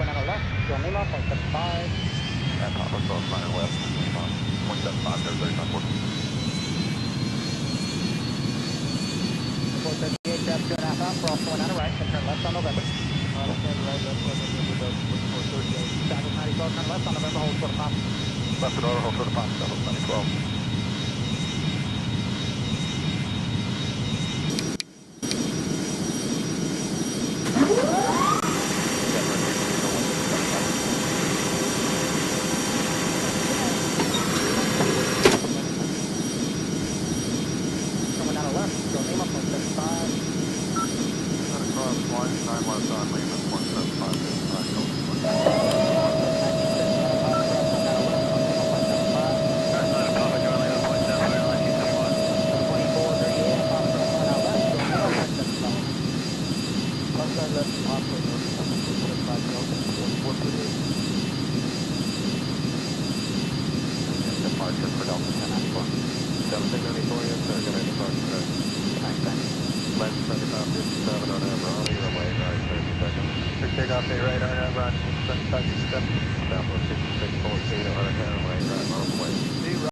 going on the left, John Lima, 0.75. And Papa Cross 9 West, 0.75, there's 39 port. 438, grab 2.5 out, cross going on the right, and turn left on November. Left hand, right, left one, November, Delta 438. Southwest 9012, turn left on November, hold short of pop. Left and over, hold short of Papa, Southwest 9012. Coming down the left, John Lima, 0.75. Cross 9 West on Lima, 0.75, is Left side, left, Papa, Delta 445, Delta 438. departure for Delta 1094. Delta 1094, yes sir, good departure there. Thanks, thanks. Left 75, 57 on Amron, runway right 30 seconds. Quick takeoff, day right, RNAV, Ron, 75, 57. Download 56, full speed, 100, runway right.